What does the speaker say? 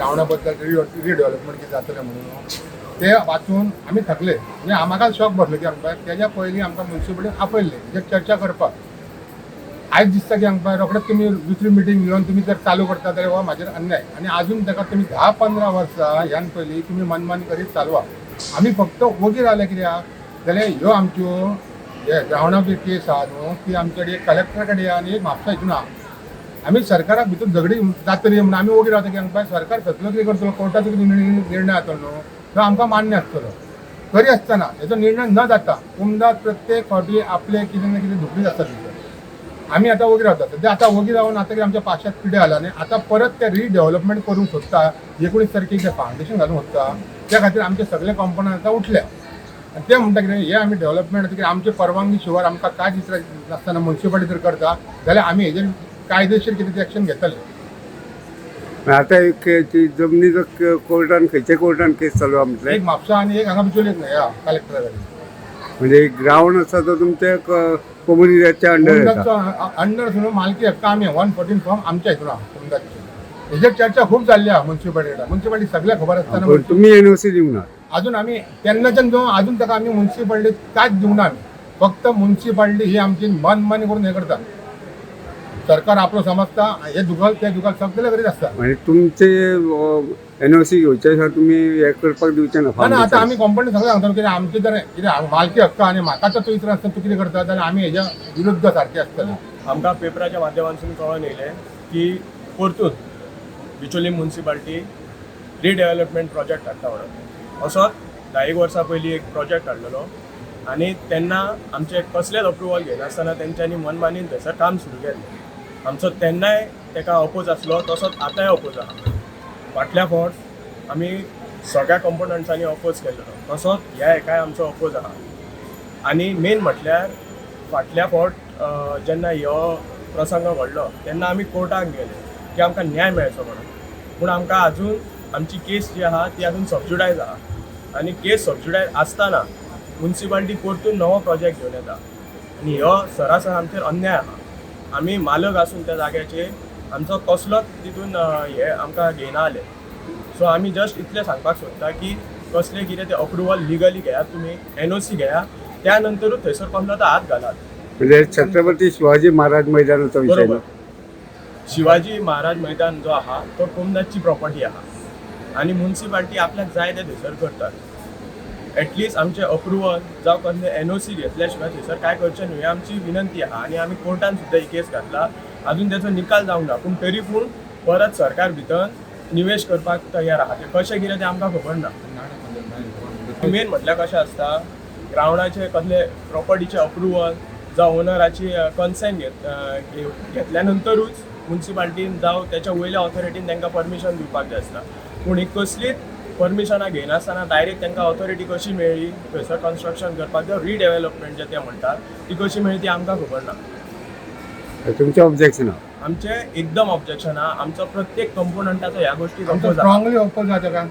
ग्रावंडाबद्दल redevelopment कितें जातलें म्हणून ते वाचून आमी थकले म्हणजे आम्हाला शॉक भरलो की आमकां तेज्या पयलीं आमकां म्युन्सिपालिटीन आपयल्ले हेजेर चर्चा करपाक आयज दिसता की आमकां रोखडेच तुमी दुसरी मिटींग घेवन तुमी जर चालू करता जाल्यार हो म्हाजेर अन्याय आनी आजून ताका तुमी 10-15 वर्सां ह्यान पयलीं तुमी मनमानी करीत चालवा आमी फक्त वगीर रावले कित्याक जाल्यार ह्यो आमच्यो हे ग्रावंडाची केस आहा न्हू ती आमचे कडेन कलेक्टरा कडेन आनी म्हापसा हितून आहा आमी सरकाराक भितर झगडी जातली म्हणून आमी वगीर रावता की आमकां सरकार फसलो कितें करतलो कोर्टाचो निर्णय जातलो न्हू तो आमकां मान्य आसतलो तरी आसतना हेजो निर्णय न जाता उमदात प्रत्येक फावटी आपले कितें ना कितें धुकलीत आसता भितर आमी आतां वगीर रावता ते आतां वगीर रावन आतां आमच्या पाश्यात पिड्यार जाला न्ही आतां परत ते रिडेव्हलपमेंट करूंक सोदता 19 तारखेक जे फावंडेशन घालूंक सोदता त्या खातीर आमचे सगळे कंपोनंट आतां उठल्या आनी ते म्हणटा कितें हे आमी डेव्हलपमेंट कितें आमचे परवानगी शिवाय आमकां कांय दिसता नासतना म्युन्सिपालिटी जर करता जाल्यार आमी हेजेर कायदेशीर कितें एक्शन घेतले आता जमनीचो कोर्टान खंयच्या कोर्टान केस चालू आहा म्हटलें एक म्हापसा आनी एक हांगा बिचोली ह्या कलेक्टरा कडेन म्हणजे ग्रावंड आसा तो तुमच्या कोम्युनिटीच्या अंडर येता अंडर म्हणून मालकी हक्क आमी 114 फॉर्म आमच्या हितून आहा उमदाची हेजेर चर्चा खूब जाल्ली आहा म्युन्सिपालिटी सगळ्याक खबर आसतना पण तुम्ही एनओसी दिवंक ना अजून आमी तेन्नाच्यान जो अजून ताका आमी म्युन्सिपालिटी कांयच दिवंक ना आमी फक्त म्युन्सिपालिटी ही आमची मनमानी करून हे करता सरकार आपलो समजता हे जुगल ते जुगल सगळे करीत आसता म्हणजे तुमचे एनओसी घेवचे आसा तुमी हे करपाक दिवचे ना ना आतां आमी कंपनी सगळें सांगता कितें आमचे जर कितें मालकी हक्क आनी म्हाका तर इतर आसता तूं कितें करता जाल्यार आमी हेज्या विरुद्ध सारके आसतले आमकां पेपराच्या माध्यमांतसून कळून येयलें की परतून बिचोली म्युन्सिपालिटी रिडेव्हलपमेंट प्रोजेक्ट हाडटा म्हणून असोच 10 वर्सां पयलीं एक प्रोजेक्ट हाडलेलो आनी तेन्ना आमचे कसलेच अप्रुवल घेनासतना तेंच्यांनी मनमानीन थंयसर काम सुरू केलें आमचो तेन्नाय तेका अपोज आसलो तसोच आतांय अपोज आहा फाटल्या फावट आमी सगळ्या कंपोनंट्सांनी अपोज केल्लो तसोच ह्या एकाय आमचो अपोज आहा आनी मेन म्हटल्यार फाटल्या फावट जेन्ना ह्यो प्रसंग घडलो तेन्ना आमी कोर्टाक गेले की आमकां न्याय मेळचो म्हणून पूण आमकां आजून आमची केस जी आहा ती आजून सबज्युडायज आहा आनी केस सबज्युडायज आसतना म्युन्सिपालिटी परतून नवो प्रोजेक्ट घेवन येता आनी ह्यो सरासर आमचेर अन्याय आहा आमी मालक आसून त्या जाग्याचेर आमचो कसलोच तितून हे आमकां घेयनाले सो आमी जस्ट इतलें सांगपाक सोदता की कसलें कितें तें अप्रुवल लिगली घेयात तुमी एनओसी घेयात त्या नंतरूच थंयसर कसलो तो हात घालात म्हणजे छत्रपती शिवाजी महाराज मैदानाचो विषय बरोबर शिवाजी महाराज मैदान जो आहा तो कोमदाची प्रॉपर्टी आहा आनी म्युन्सिपालिटी आपल्याक जाय ते थंयसर करतात एटलिस्ट आमचे अप्रुवल जावं कसले एनओसी घेतल्या शिवाय थंयसर काय करचें न्हू ही आमची विनंती आहा आनी आमी कोर्टान सुद्दां ही केस घातला अजून तेचो निकाल जावंक ना पूण तरी पूण परत सरकार भितर निवेश करपाक तयार आहा ते कशें कितें तें आमकां खबर ना मेन म्हटल्यार कशें आसता ग्रावंडाचे कसले प्रॉपर्टीचे अप्रुवल जावं ओनराची कन्सेंट घेतल्या नंतरूच म्युन्सिपालिटीन जावं तेच्या वयल्या ऑथॉरिटीन तांकां परमिशन दिवपाक जाय आसता पूण ही कसलीच परमिशनां घेनासतना डायरेक्ट तांकां ऑथॉरिटी कशी मेळ्ळी थंयसर कन्स्ट्रक्शन करपाक जावं रिडेव्हलपमेंट जे ते म्हणटात ती कशी मेळ्ळी ती आमकां खबर ना तुमचें ऑब्जेक्शन आहा आमचें एकदम ऑब्जेक्शन आहा आमचो प्रत्येक कंपोनंटाचो ह्या गोष्टीक स्ट्रॉंगली ओपोज आहा ताका